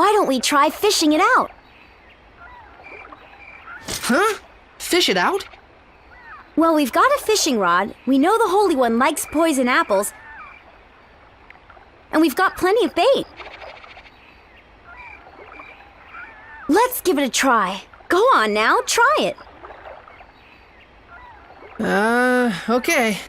Why don't we try fishing it out? Huh? Fish it out? Well, we've got a fishing rod. We know the Holy One likes poison apples. And we've got plenty of bait. Let's give it a try. Go on now, try it. Okay.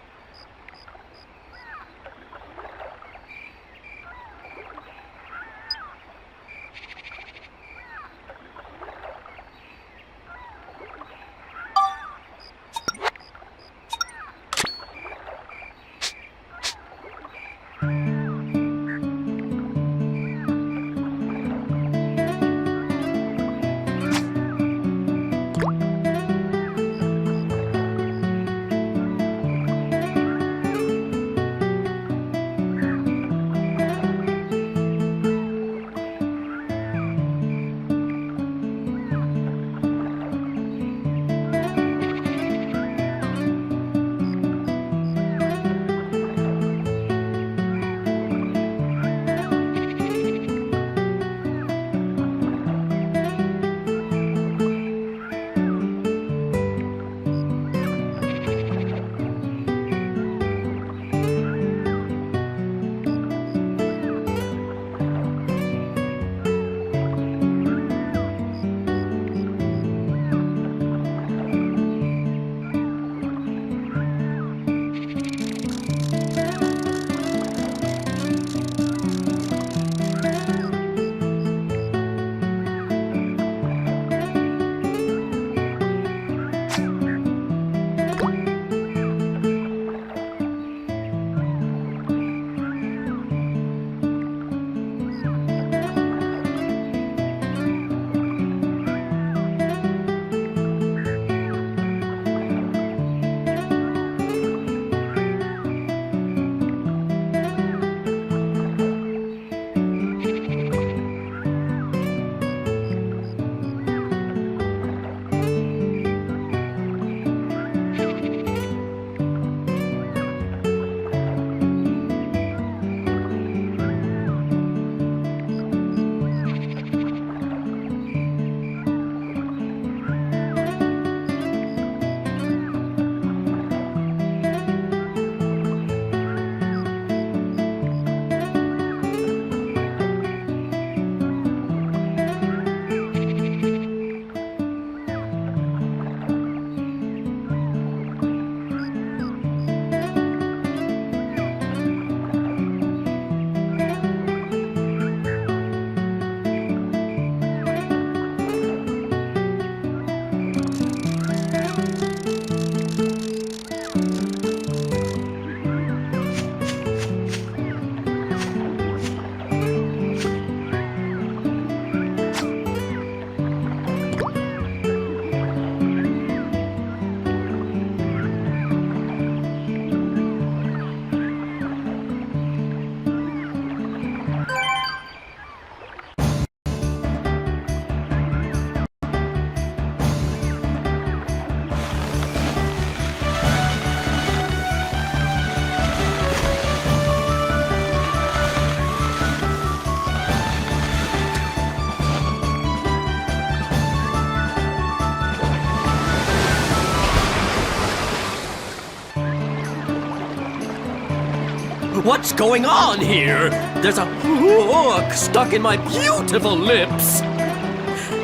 What's going on here? There's a hook stuck in my beautiful lips.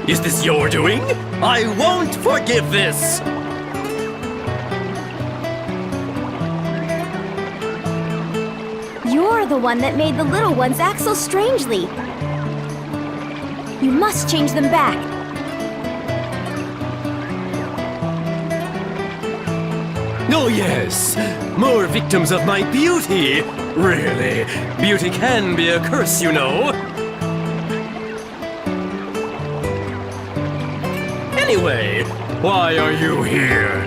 Is this your doing? I won't forgive this. You're the one that made the little ones act so strangely. You must change them back. Oh yes, more victims of my beauty. Really, beauty can be a curse, you know. Anyway, why are you here?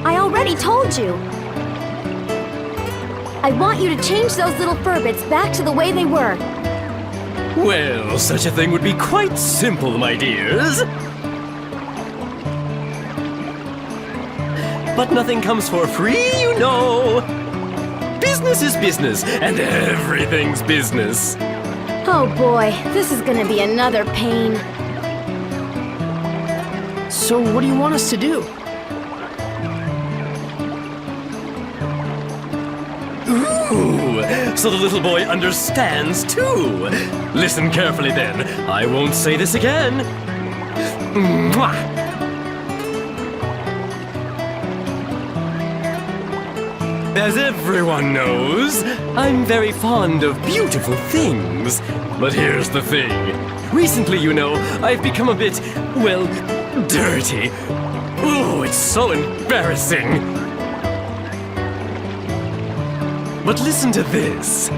I already told you. I want you to change those little furbits back to the way they were. Well, such a thing would be quite simple, my dears. But nothing comes for free, you know. Business is business, and everything's business. Oh boy, this is gonna be another pain. So what do you want us to do? Ooh, so the little boy understands too. Listen carefully then. I won't say this again. Mwah! As everyone knows, I'm very fond of beautiful things. But here's the thing. Recently, you know, I've become a bit, well, dirty. Ooh, it's so embarrassing. But listen to this.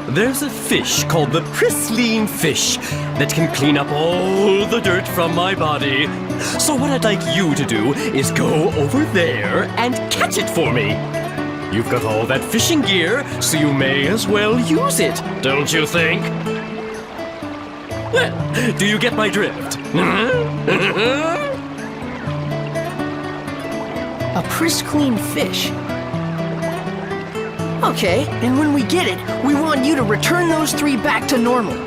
There's a fish called the pristine fish that can clean up all the dirt from my body. So what I'd like you to do is go over there and catch it for me. You've got all that fishing gear, so you may as well use it, don't you think? Well, do you get my drift? A pristine fish. Okay, and when we get it, we want you to return those 3 back to normal.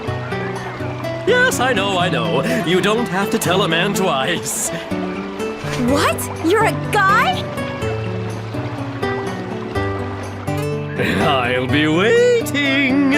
Yes, I know. You don't have to tell a man twice. What? You're a guy? I'll be waiting.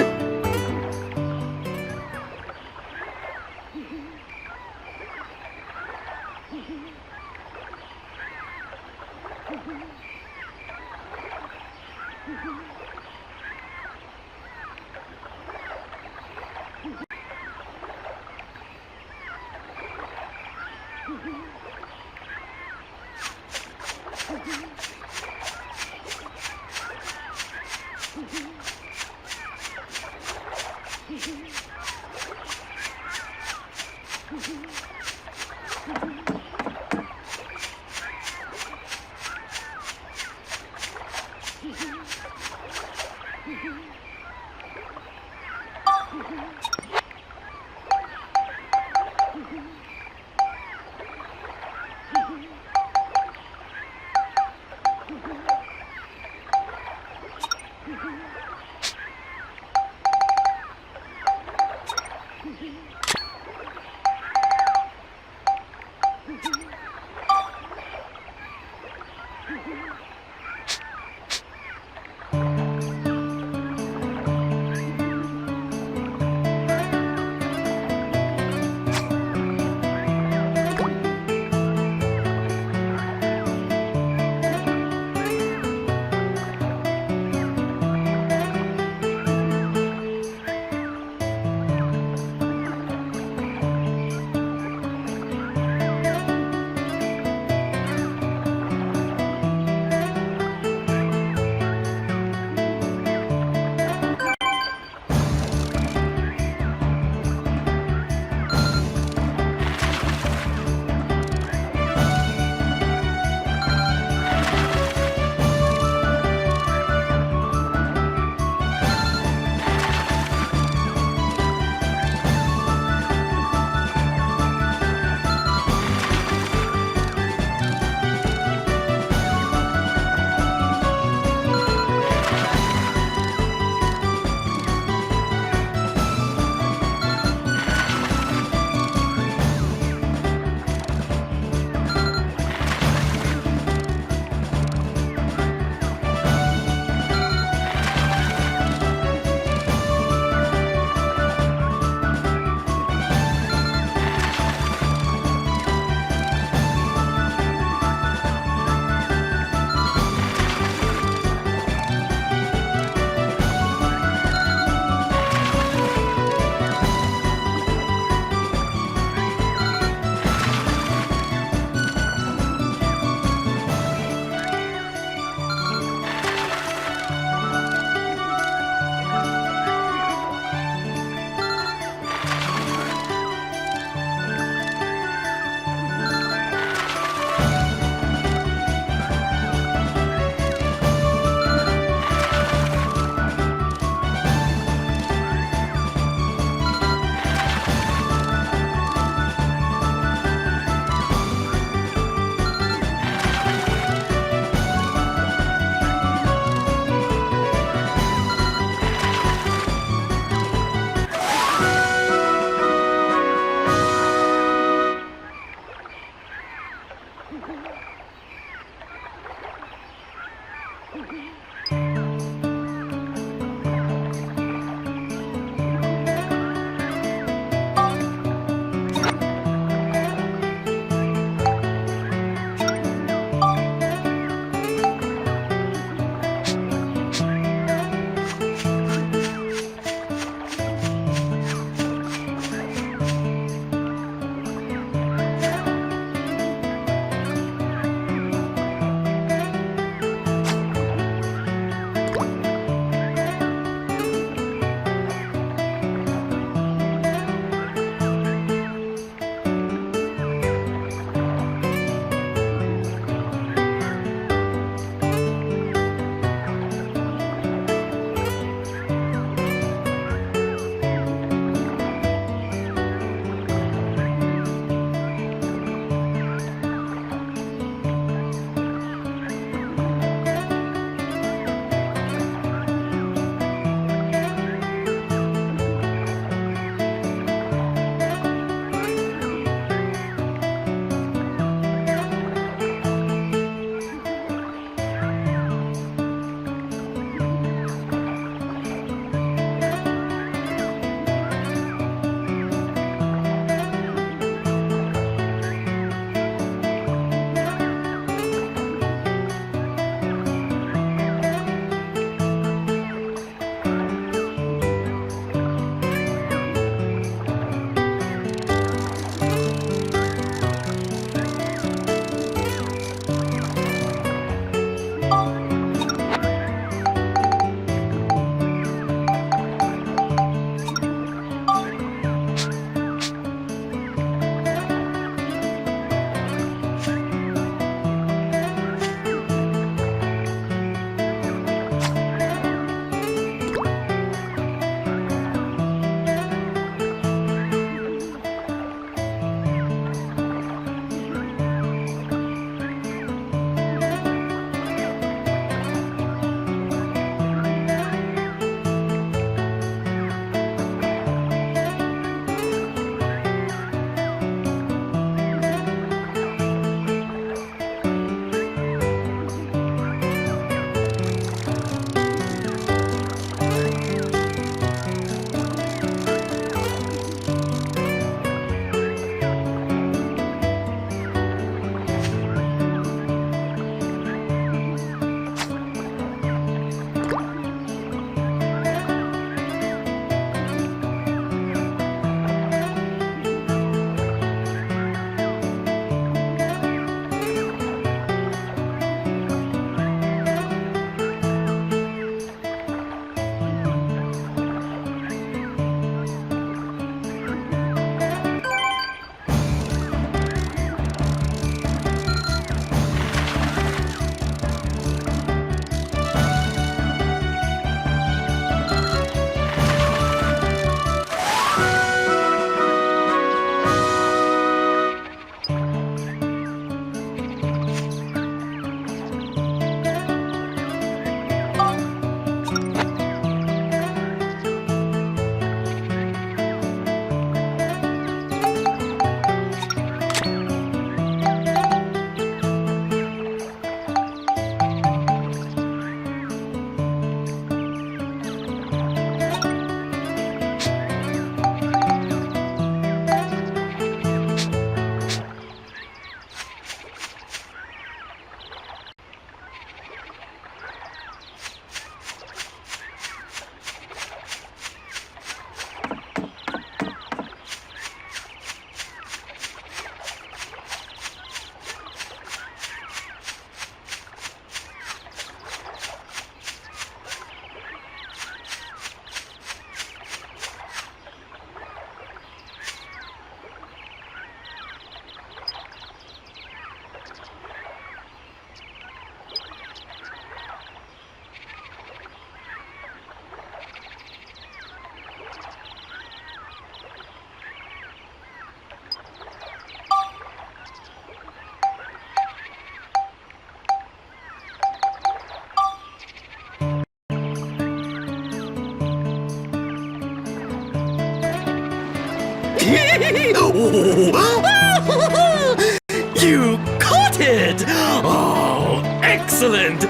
You caught it! Oh, excellent!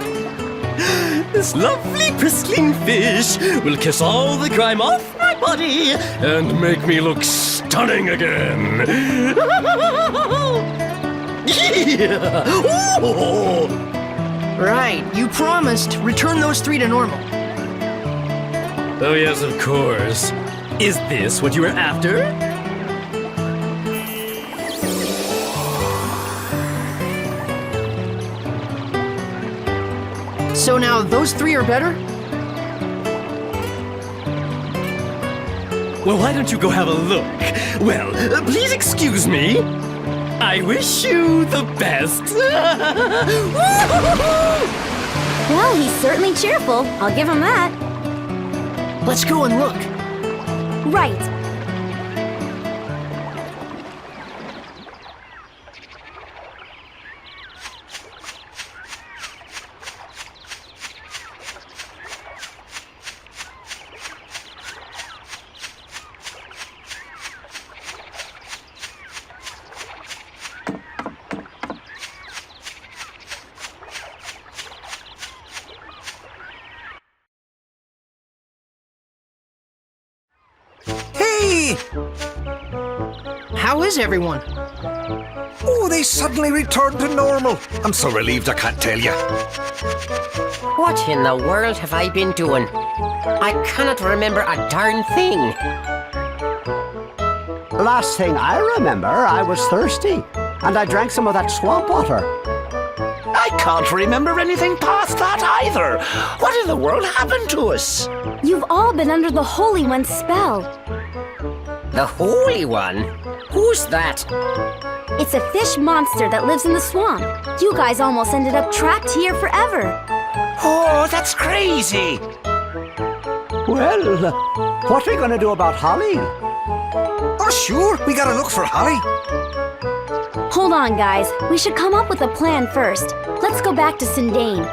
This lovely pristine fish will kiss all the grime off my body and make me look stunning again. Yeah. Oh. Right, you promised. Return those 3 to normal. Oh yes, of course. Is this what you were after? So now those 3 are better? Well, why don't you go have a look? Well, please excuse me. I wish you the best. Well, he's certainly cheerful. I'll give him that. Let's go and look. Right. Hey! How is everyone? Oh, they suddenly returned to normal. I'm so relieved I can't tell you. What in the world have I been doing? I cannot remember a darn thing. Last thing I remember, I was thirsty, and I drank some of that swamp water. I can't remember anything past that either. What in the world happened to us? You've all been under the Holy One's spell. The Holy One? Who's that? It's a fish monster that lives in the swamp. You guys almost ended up trapped here forever. Oh, that's crazy. Well, what are we going to do about Holly? Oh, sure. We gotta look for Holly. Hold on, guys. We should come up with a plan first. Let's go back to Sindain.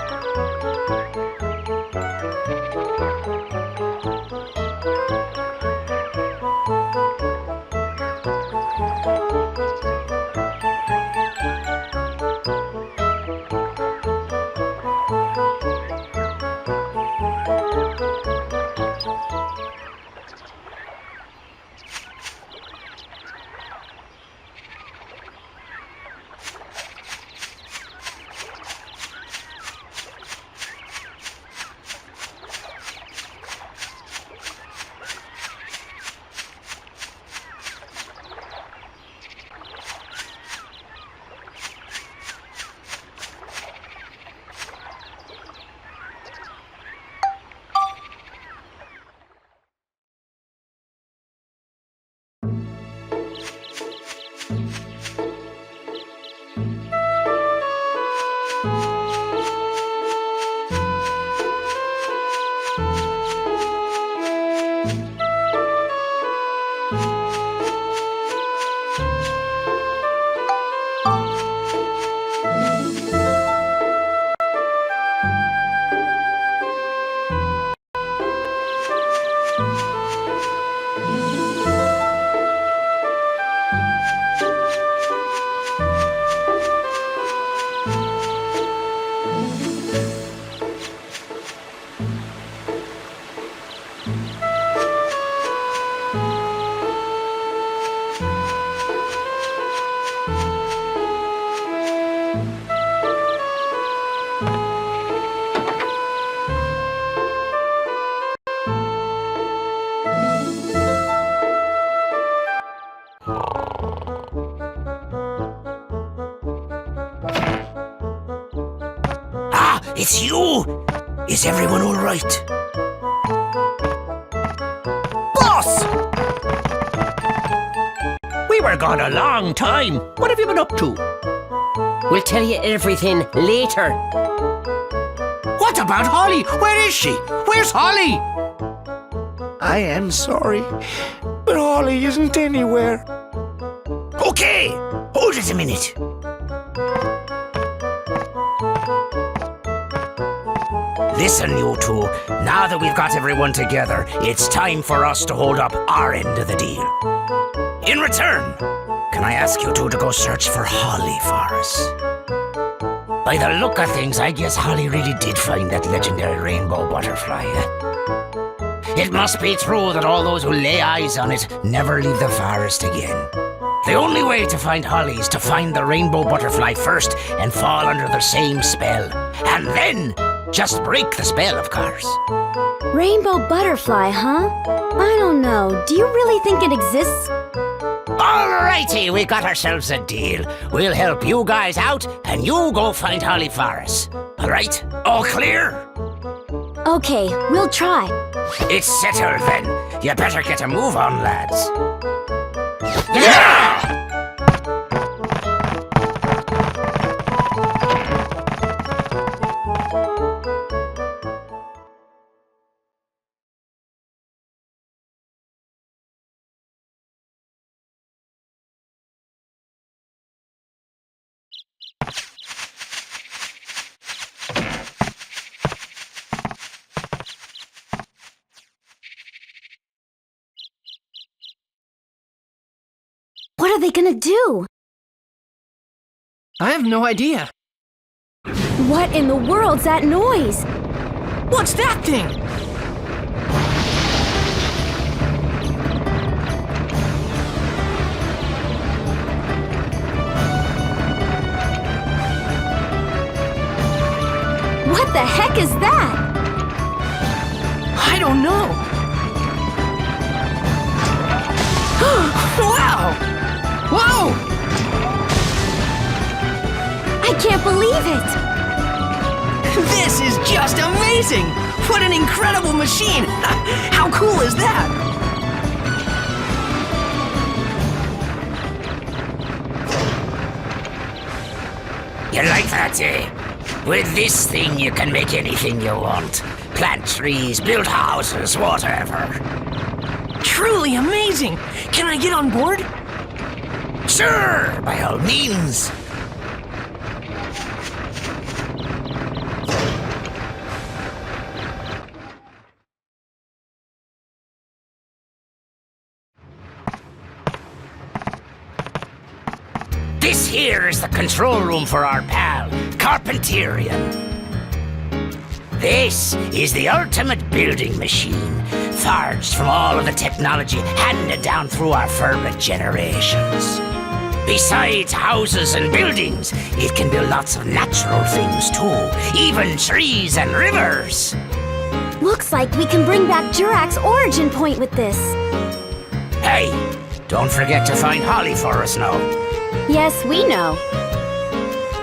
Ah, it's you! Is everyone all right? Boss! We were gone a long time. What have you been up to? We'll tell you everything later. What about Holly? Where is she? Where's Holly? I am sorry, but Holly isn't anywhere. Okay, hold it a minute. Listen, you two. Now that we've got everyone together, it's time for us to hold up our end of the deal. In return, can I ask you two to go search for Holly for us? By the look of things, I guess Holly really did find that legendary rainbow butterfly. It must be true that all those who lay eyes on it never leave the forest again. The only way to find Holly is to find the rainbow butterfly first and fall under the same spell. And then just break the spell, of course. Rainbow butterfly, huh? I don't know. Do you really think it exists? Alrighty, we got ourselves a deal. We'll help you guys out, and you go find Holly for us. Alright? All clear? Okay, we'll try. It's settled then. You better get a move on, lads. Yeah! What are they gonna do? I have no idea. What in the world's that noise? What's that thing? What the heck is that? I don't know. Wow! Whoa! I can't believe it! This is just amazing! What an incredible machine! How cool is that? You like that, eh? With this thing, you can make anything you want. Plant trees, build houses, whatever. Truly amazing! Can I get on board? Sure, by all means. This here is the control room for our pal, Carpenterian. This is the ultimate building machine, forged from all of the technology handed down through our fervent generations. Besides houses and buildings, it can build lots of natural things too, even trees and rivers. Looks like we can bring back Jurak's origin point with this. Hey, don't forget to find Holly for us now. Yes, we know.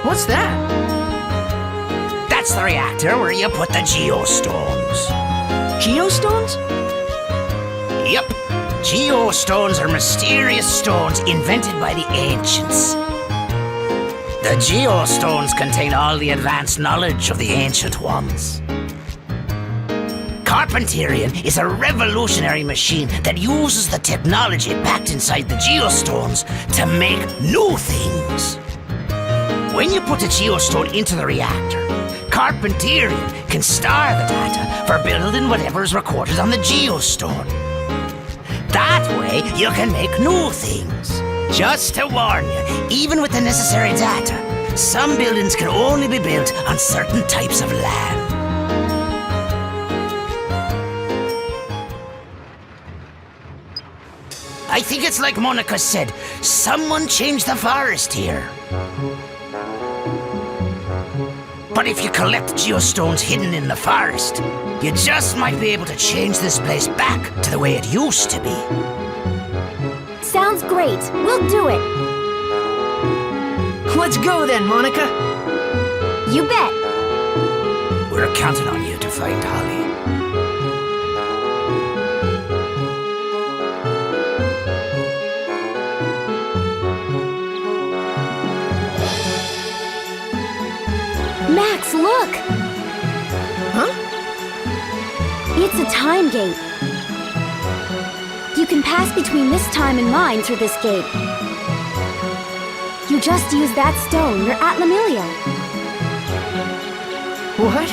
What's that? That's the reactor where you put the geostones. Geostones? Yep. Geostones are mysterious stones invented by the ancients. The geostones contain all the advanced knowledge of the ancient ones. Carpenterian is a revolutionary machine that uses the technology packed inside the geostones to make new things. When you put a geostone into the reactor, Carpenterian can store the data for building whatever is recorded on the geostone. That way, you can make new things. Just to warn you, even with the necessary data, some buildings can only be built on certain types of land. I think it's like Monica said. Someone changed the forest here. But if you collect geostones hidden in the forest, you just might be able to change this place back to the way it used to be. Sounds great. We'll do it. Let's go then, Monica. You bet. We're counting on you to find Holly. Max, look! Huh? It's a time gate. You can pass between this time and mine through this gate. You just use that stone, you're at Lemuria. What?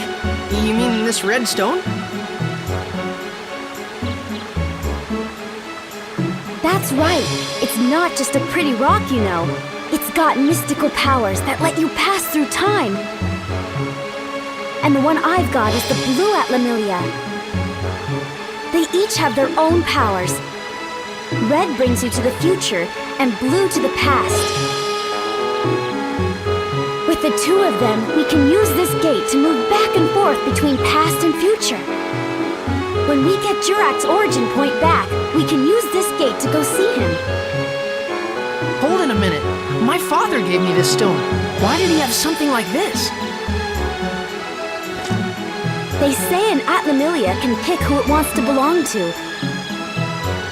You mean this red stone? That's right. It's not just a pretty rock, you know. It's got mystical powers that let you pass through time. And the one I've got is the blue at Lemuria. They each have their own powers. Red brings you to the future, and blue to the past. With the two of them, we can use this gate to move back and forth between past and future. When we get Jurak's origin point back, we can use this gate to go see him. Hold it a minute. My father gave me this stone. Why did he have something like this? They say an Atlamillia can pick who it wants to belong to.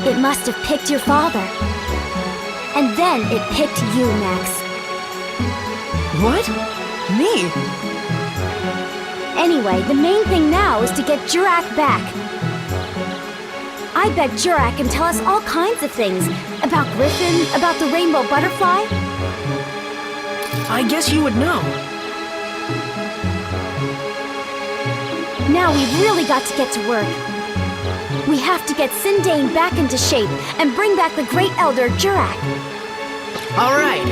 It must have picked your father. And then it picked you, Max. What? Me? Anyway, the main thing now is to get Jurak back. I bet Jurak can tell us all kinds of things. About Griffin, about the rainbow butterfly. I guess you would know. Now we've really got to get to work. We have to get Sindain back into shape and bring back the Great Elder Jurak. All right.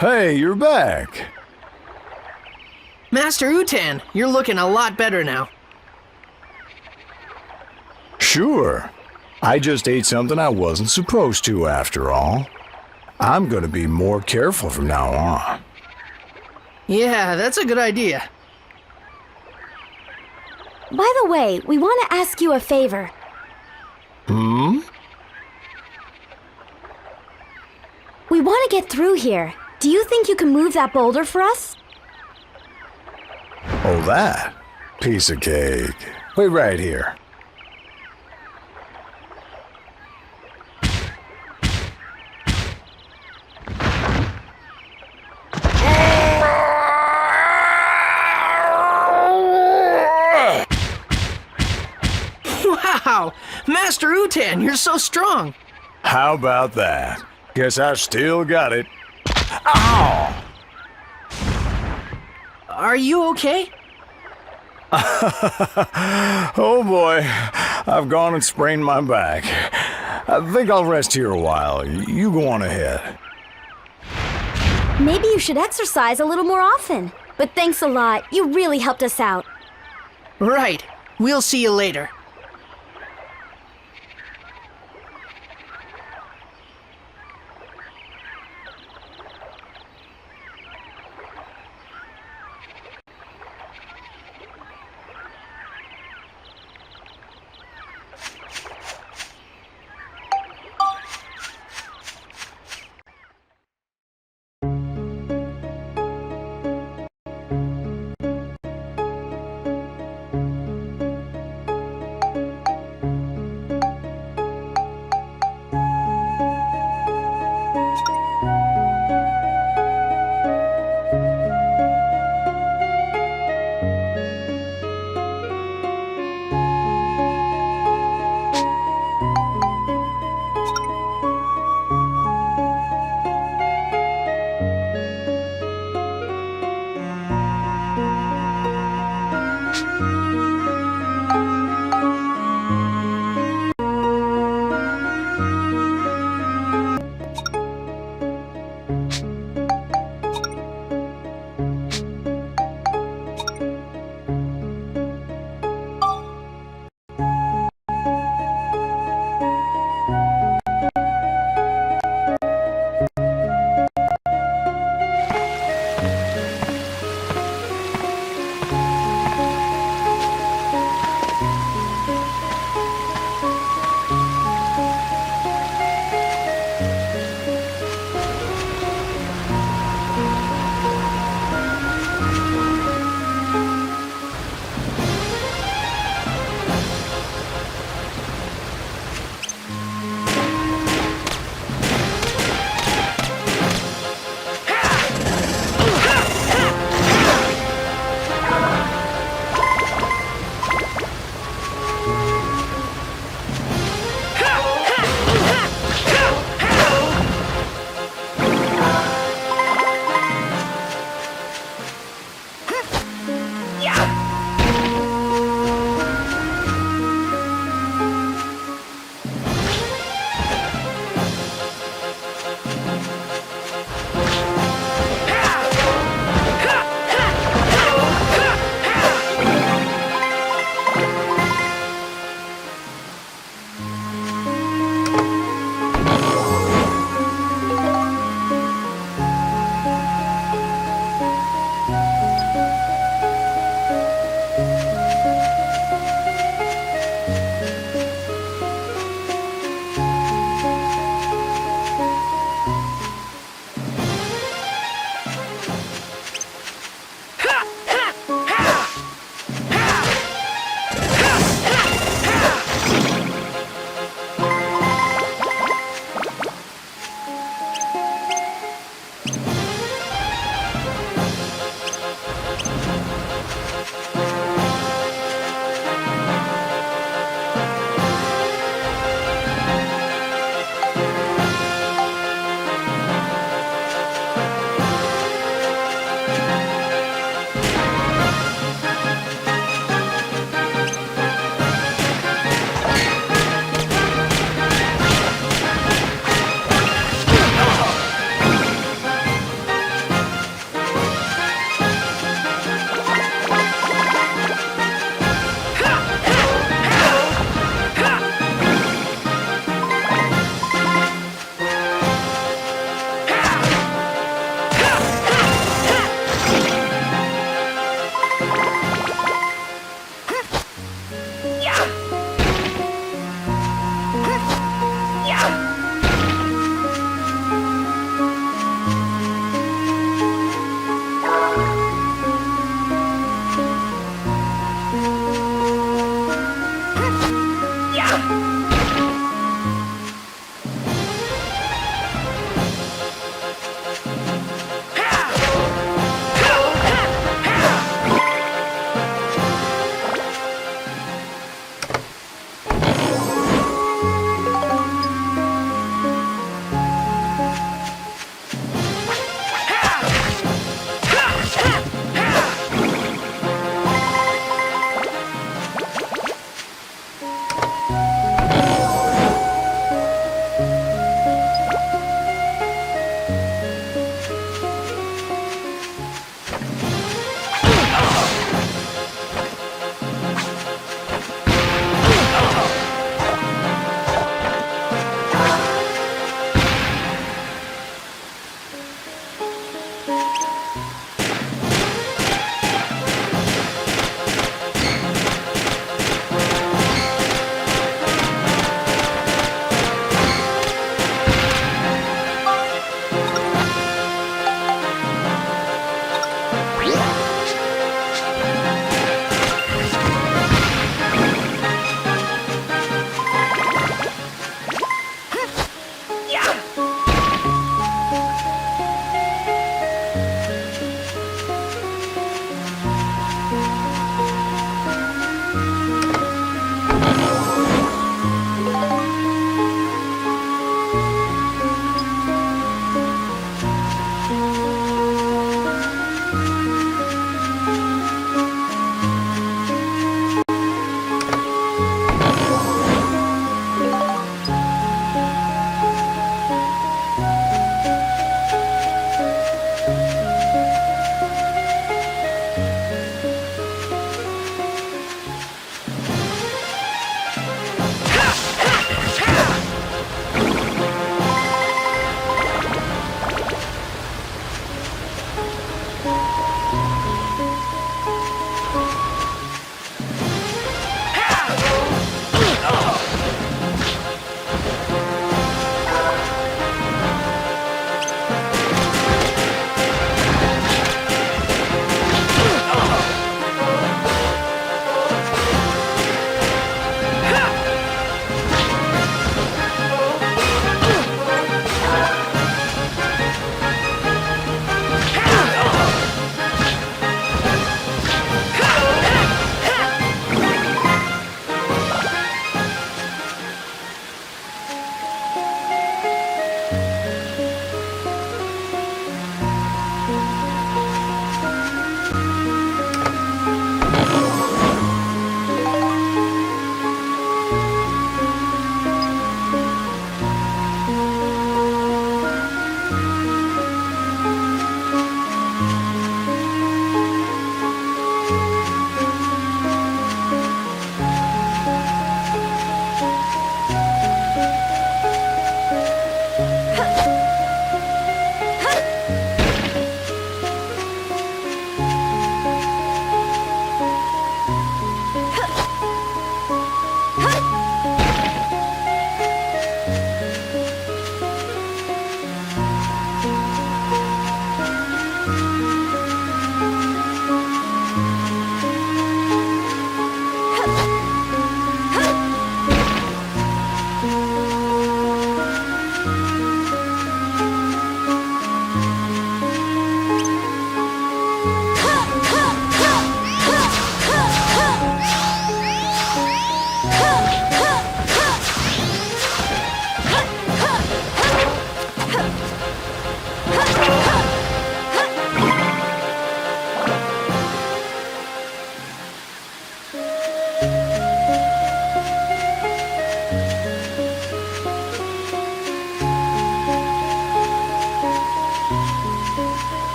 Hey, you're back. Master Utan, you're looking a lot better now. Sure. I just ate something I wasn't supposed to after all. I'm gonna be more careful from now on. Yeah, that's a good idea. By the way, we want to ask you a favor. We want to get through here. Do you think you can move that boulder for us? Oh, that? Piece of cake. Wait right here. Wow! Master Utan, you're so strong! How about that? Guess I still got it. Ow! Are you okay? Oh boy, I've gone and sprained my back. I think I'll rest here a while. You go on ahead. Maybe you should exercise a little more often. But thanks a lot. You really helped us out. Right. We'll see you later.